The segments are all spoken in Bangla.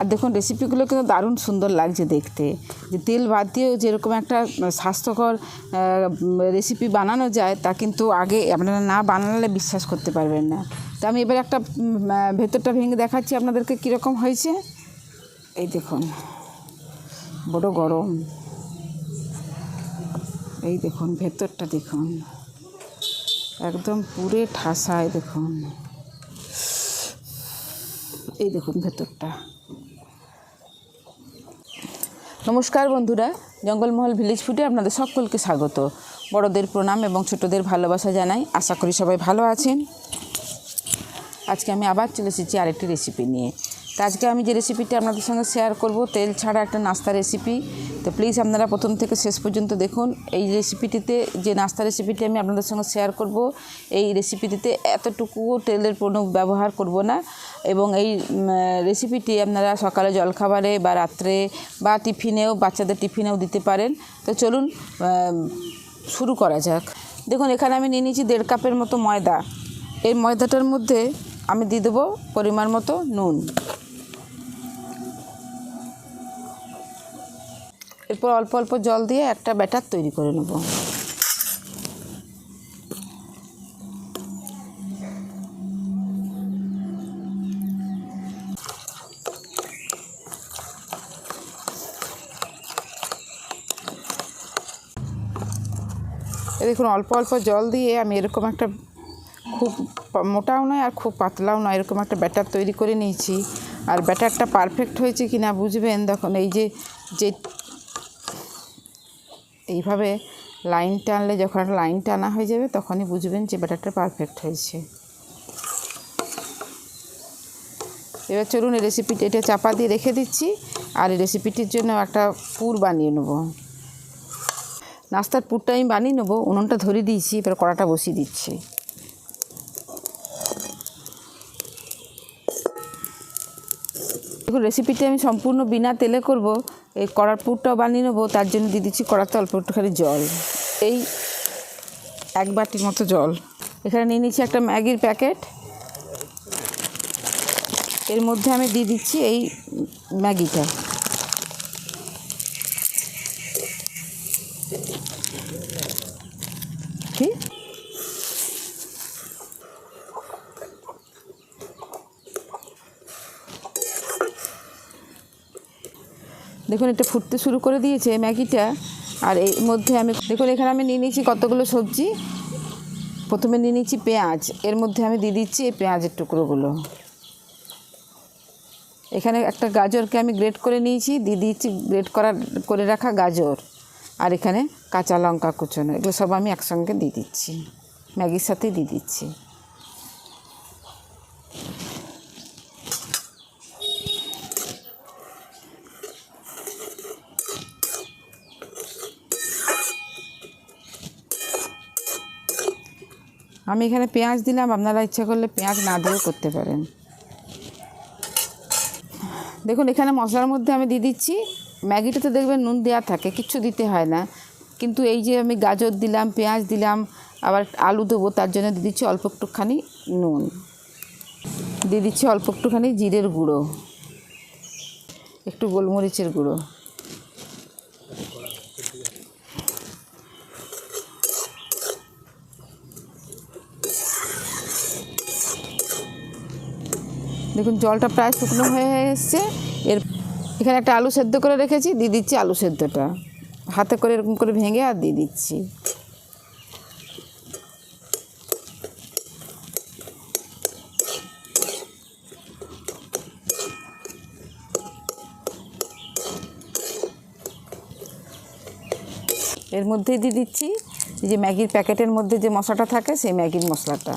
আর দেখুন রেসিপিগুলো কিন্তু দারুণ সুন্দর লাগছে দেখতে, যে তেল বাদ দিয়েও যেরকম একটা স্বাস্থ্যকর রেসিপি বানানো যায় তা কিন্তু আগে আপনারা না বানালে বিশ্বাস করতে পারবেন না। তো আমি এবার একটা ভেতরটা ভেঙে দেখাচ্ছি আপনাদেরকে কীরকম হয়েছে। এই দেখুন বড় গরম, এই দেখুন ভেতরটা দেখুন একদম পুরে ঠাসায়, দেখুন এই দেখুন ভেতরটা। নমস্কার বন্ধুরা, জঙ্গলমহল ভিলেজ ফুডে আপনাদের সকলকে স্বাগত। বড়দের প্রণাম এবং ছোটদের ভালোবাসা জানাই। আশা করি সবাই ভালো আছেন। আজকে আমি আবার চলে এসেছি আরেকটি রেসিপি নিয়ে। তো আজকে আমি যে রেসিপিটি আপনাদের সঙ্গে শেয়ার করব তেল ছাড়া একটা নাস্তা রেসিপি। তো প্লিজ আপনারা প্রথম থেকে শেষ পর্যন্ত দেখুন। এই রেসিপিটিতে যে নাস্তা রেসিপিটি আমি আপনাদের সঙ্গে শেয়ার করব, এই রেসিপিটিতে এতটুকুও তেলের কোনো ব্যবহার করব না, এবং এই রেসিপিটি আপনারা সকালে জলখাবারে বা রাত্রে বা টিফিনেও, বাচ্চাদের টিফিনেও দিতে পারেন। তো চলুন শুরু করা যাক। দেখুন এখানে আমি নিয়ে নিয়েছি 1.5 কাপের মতো ময়দা। এই ময়দাটার মধ্যে আমি দিয়ে দেবো পরিমাণ মতো নুন। এরপর অল্প অল্প জল দিয়ে একটা ব্যাটার তৈরি করে নেব। দেখুন অল্প অল্প জল দিয়ে আমি এরকম একটা, খুব মোটাও নয় আর খুব পাতলাও নয়, এরকম একটা ব্যাটার তৈরি করে নিয়েছি। আর ব্যাটারটা পারফেক্ট হয়েছে কি না বুঝবেন দেখুন, এই যে এইভাবে লাইন টানলে, যখন লাইন টানা হয়ে যাবে তখনই বুঝবেন যে ব্যাটারটা পারফেক্ট হয়েছে। এবার চলুন এই রেসিপিটি, এটা চাপা দিয়ে রেখে দিচ্ছি। আর এই রেসিপিটির জন্য একটা পুর বানিয়ে নেব। নাস্তার পুরটা আমি বানিয়ে নেবো। উনুনটা ধরিয়ে দিয়েছি, এবার কড়াটা বসিয়ে দিচ্ছি। দেখুন রেসিপিটি আমি সম্পূর্ণ বিনা তেলে করব। এই কড়ার পুরটাও বানিয়ে নেবো, তার জন্য দিয়ে দিচ্ছি কড়াতে অল্প একটুখানি জল। এই 1 বাটির মতো জল। এখানে নিয়ে নিচ্ছি একটা ম্যাগির প্যাকেট। এর মধ্যে আমি দিয়ে দিচ্ছি এই ম্যাগিটা। ঠিক দেখুন এটা ফুটতে শুরু করে দিয়েছে ম্যাগিটা। আর এর মধ্যে আমি দেখুন এখানে আমি নিয়ে নিয়েছি কতগুলো সবজি। প্রথমে নিয়ে নিচ্ছি পেঁয়াজ। এর মধ্যে আমি দিয়ে দিচ্ছি এই পেঁয়াজের টুকরোগুলো। এখানে একটা গাজরকে আমি গ্রেট করে নিয়েছি, দিয়ে দিচ্ছি গ্রেট করে রাখা গাজর। আর এখানে কাঁচা লঙ্কা কুচোনো, এগুলো সব আমি একসঙ্গে দিয়ে দিচ্ছি, ম্যাগির সাথে দিয়ে দিচ্ছি। আমি এখানে পেঁয়াজ দিলাম, আপনারা ইচ্ছা করলে পেঁয়াজ না দিয়েও করতে পারেন। দেখুন এখানে মশলার মধ্যে আমি দিয়ে দিচ্ছি, ম্যাগিটাতে দেখবেন নুন দেওয়া থাকে, কিচ্ছু দিতে হয় না। কিন্তু এই যে আমি গাজর দিলাম, পেঁয়াজ দিলাম, আবার আলু দেবো, তার জন্য দিয়ে দিচ্ছি অল্প একটুখানি নুন। দিয়ে দিচ্ছি অল্প একটুখানি জিরের গুঁড়ো, একটু গোলমরিচের গুঁড়ো। দেখুন জলটা প্রায় শুকনো হয়ে এসছে। এখানে একটা আলু সেদ্ধ করে রেখেছি, দিয়ে দিচ্ছি আলু সেদ্ধটা। হাতে করে এরকম করে ভেঙে আর দিয়ে দিচ্ছি। এর মধ্যেই দিয়ে দিচ্ছি এই যে ম্যাগির প্যাকেটের মধ্যে যে মশলাটা থাকে, সেই ম্যাগির মশলাটা।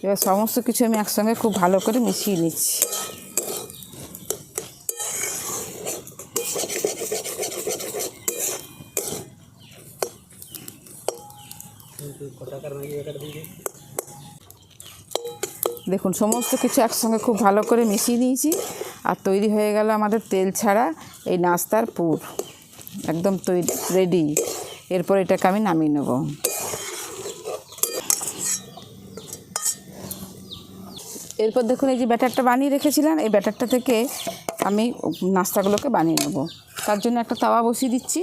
এবার সমস্ত কিছু আমি একসঙ্গে খুব ভালো করে মিশিয়ে নিচ্ছি। দেখুন সমস্ত কিছু একসঙ্গে খুব ভালো করে মিশিয়ে নিয়েছি। আর তৈরি হয়ে গেল আমাদের তেল ছাড়া এই নাস্তার পুর। একদম তৈরি, রেডি। এরপর এটাকে আমি নামিয়ে নেব। এরপর দেখুন এই যে ব্যাটারটা বানিয়ে রেখেছিলাম, এই ব্যাটারটা থেকে আমি নাস্তাগুলোকে বানিয়ে নেব। তার জন্য একটা তাওয়া বসিয়ে দিচ্ছি।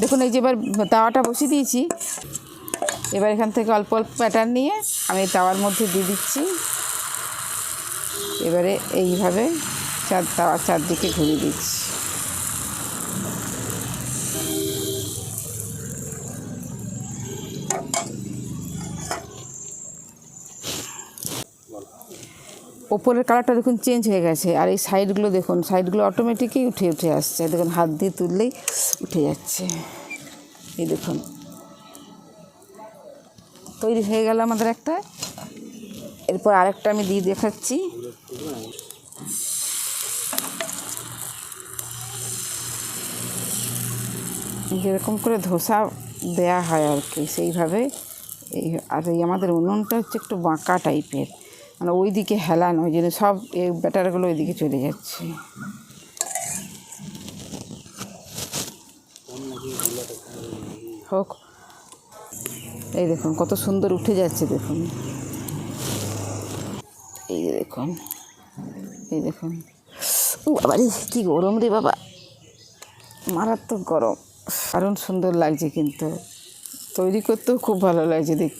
দেখুন এই যে এবার তাওয়াটা বসিয়ে দিয়েছি। এবার এখান থেকে অল্প অল্প ব্যাটার নিয়ে আমি তাওয়ার মধ্যে দিয়ে দিচ্ছি। এবারে এইভাবে তাওয়ার চারদিকে ঘুরিয়ে দিচ্ছি। ওপরের কালারটা দেখুন চেঞ্জ হয়ে গেছে, আর এই সাইডগুলো দেখুন, সাইডগুলো অটোমেটিকই উঠে উঠে আসছে। দেখুন হাত দিয়ে তুললেই উঠে যাচ্ছে। এই দেখুন তৈরি হয়ে গেল আমাদের একটা। এরপর আরেকটা আমি দিয়ে দেখাচ্ছি। যেরকম করে ধোসা দেয়া হয় আর কি, সেইভাবে। আর এই আমাদের উনুনটা হচ্ছে একটু বাঁকা টাইপের, মানে ওই দিকে হেলানো, ওই জন্য সব এই ব্যাটারগুলো ওই দিকে চলে যাচ্ছে। হোক, এই দেখুন কত সুন্দর উঠে যাচ্ছে। দেখুন এই যে দেখুন, এই দেখুন। বাবা রে কী গরম রে বাবা, মারাত্মক গরম। দারুণ সুন্দর লাগছে, কিন্তু তৈরি করতেও খুব ভালো লাগছে। দেখ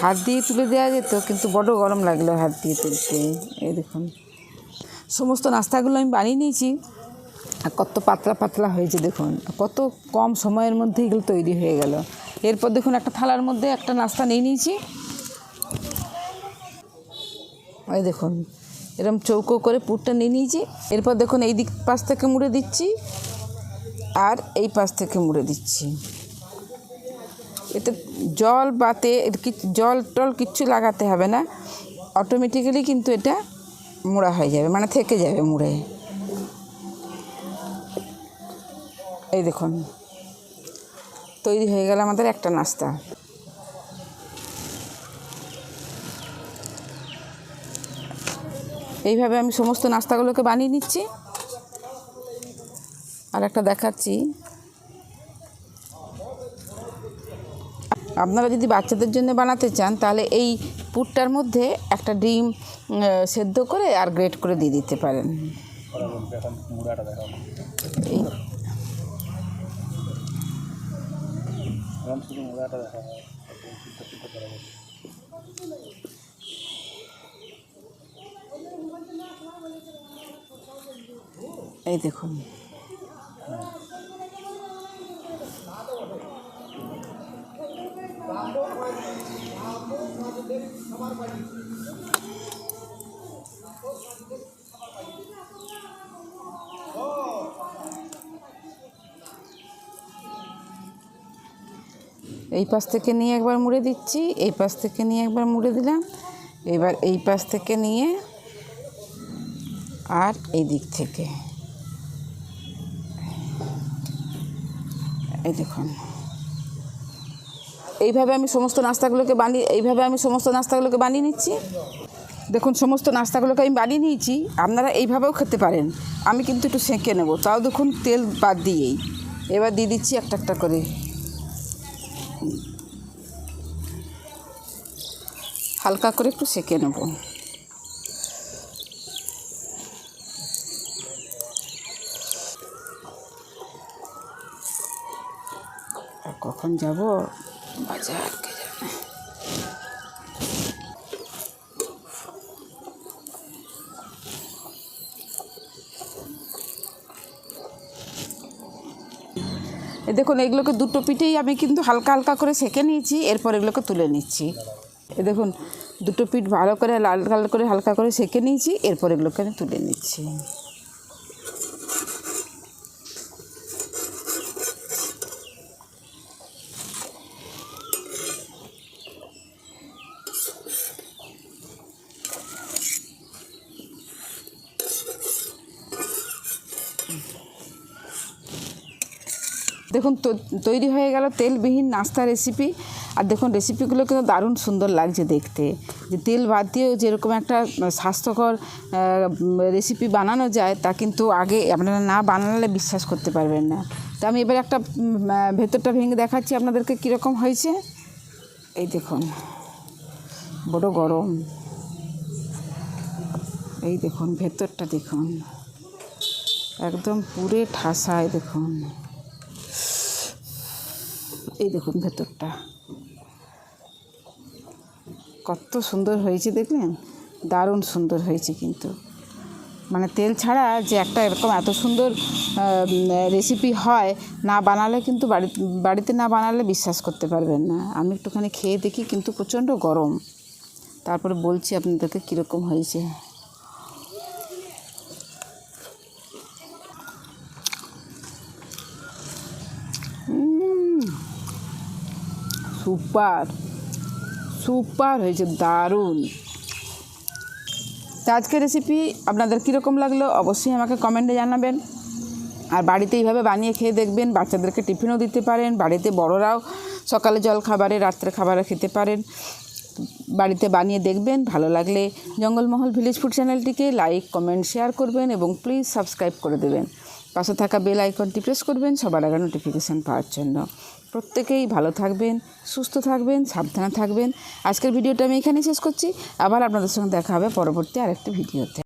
হাত দিয়ে তুলে দেওয়া যেত, কিন্তু বড় গরম লাগলো হাত দিয়ে তুলতে। এই দেখুন সমস্ত নাস্তাগুলো আমি বানিয়ে নিয়েছি, আর কত পাতলা পাতলা হয়েছে দেখুন, কত কম সময়ের মধ্যে এগুলো তৈরি হয়ে গেল। এরপর দেখুন একটা থালার মধ্যে একটা নাস্তা নিয়ে নিয়েছি। ওই দেখুন এরকম চৌকো করে পুরটা নিয়ে নিয়েছি। এরপর দেখুন এই দিক পাশ থেকে মুড়ে দিচ্ছি, আর এই পাশ থেকে মুড়ে দিচ্ছি। এতে জল বাতে জল টল কিচ্ছু লাগাতে হবে না, অটোমেটিক্যালি কিন্তু এটা মোড়া হয়ে যাবে, মানে থেকে যাবে মুড়ে। এই দেখুন তৈরি হয়ে গেল আমাদের একটা নাস্তা। এইভাবে আমি সমস্ত নাস্তাগুলোকে বানিয়ে নিচ্ছি। আর একটা দেখাচ্ছি, আপনারা যদি বাচ্চাদের জন্য বানাতে চান তাহলে এই পুরটার মধ্যে একটা ডিম সেদ্ধ করে আর গ্রেট করে দিয়ে দিতে পারেন। এই দেখুন এই পাশ থেকে নিয়ে একবার মুড়ে দিচ্ছি, এই পাশ থেকে নিয়ে একবার মুড়ে দিলাম। এবার এই পাশ থেকে নিয়ে আর এই দিক থেকে, এই দেখুন এইভাবে আমি সমস্ত নাস্তাগুলোকে বানিয়ে নিচ্ছি। দেখুন সমস্ত নাস্তাগুলোকে আমি বানিয়ে নিয়েছি, আপনারা এইভাবেও খেতে পারেন। আমি কিন্তু একটু সেঁকে নেব, তাও দেখুন তেল বাদ দিয়েই। এবার দিয়ে দিচ্ছি একটা একটা করে। হালকা করে একটু সেঁকে নেব। আর কখন যাব বাজার, কে জানে। দেখুন এগুলোকে দুটো পিঠেই আমি কিন্তু হালকা হালকা করে সেঁকে নিয়েছি। এরপর এগুলোকে তুলে নিচ্ছি। দেখুন দুটো পিঠ ভালো করে লাল লাল করে হালকা করে সেঁকে নিয়েছি। এরপর এগুলোকে আমি তুলে নিচ্ছি। দেখুন তৈরি হয়ে গেল তেলবিহীন নাস্তা রেসিপি। আর দেখুন রেসিপিগুলো কিন্তু দারুণ সুন্দর লাগছে দেখতে, যে তেল বাদ দিয়েও যেরকম একটা স্বাস্থ্যকর রেসিপি বানানো যায় তা কিন্তু আগে আপনারা না বানালে বিশ্বাস করতে পারবেন না। তো আমি এবার একটা ভেতরটা ভেঙে দেখাচ্ছি আপনাদেরকে কীরকম হয়েছে। এই দেখুন বড় গরম, এই দেখুন ভেতরটা দেখুন একদম পুরে ঠাসায়, দেখুন এই দেখুন ভেতরটা কত সুন্দর হয়েছে, দেখলেন দারুণ সুন্দর হয়েছে। কিন্তু মানে তেল ছাড়া যে একটা এরকম এত সুন্দর রেসিপি হয়, না বানালে কিন্তু বাড়িতে না বানালে বিশ্বাস করতে পারবেন না। আমি একটুখানি খেয়ে দেখি, কিন্তু প্রচণ্ড গরম, তারপরে বলছি আপনাদেরকে কীরকম হয়েছে। সুপার সুপার হয়েছে, দারুণ। তো আজকের রেসিপি আপনাদের কীরকম লাগলো অবশ্যই আমাকে কমেন্টে জানাবেন। আর বাড়িতে এইভাবে বানিয়ে খেয়ে দেখবেন, বাচ্চাদেরকে টিফিনও দিতে পারেন, বাড়িতে বড়রাও সকালে জল খাবারে রাত্রে খাবারে খেতে পারেন। বাড়িতে বানিয়ে দেখবেন, ভালো লাগলে জঙ্গলমহল ভিলেজ ফুড চ্যানেলটিকে লাইক কমেন্ট শেয়ার করবেন এবং প্লিজ সাবস্ক্রাইব করে দেবেন। পাশে থাকা বেল আইকনটি প্রেস করবেন সবার আগে নোটিফিকেশান পাওয়ার জন্য। প্রত্যেকেই ভালো থাকবেন, সুস্থ থাকবেন, সাবধানে থাকবেন। আজকের ভিডিওটা আমি এখানেই শেষ করছি। আবার আপনাদের সঙ্গে দেখা হবে পরবর্তী আরেকটি ভিডিওতে।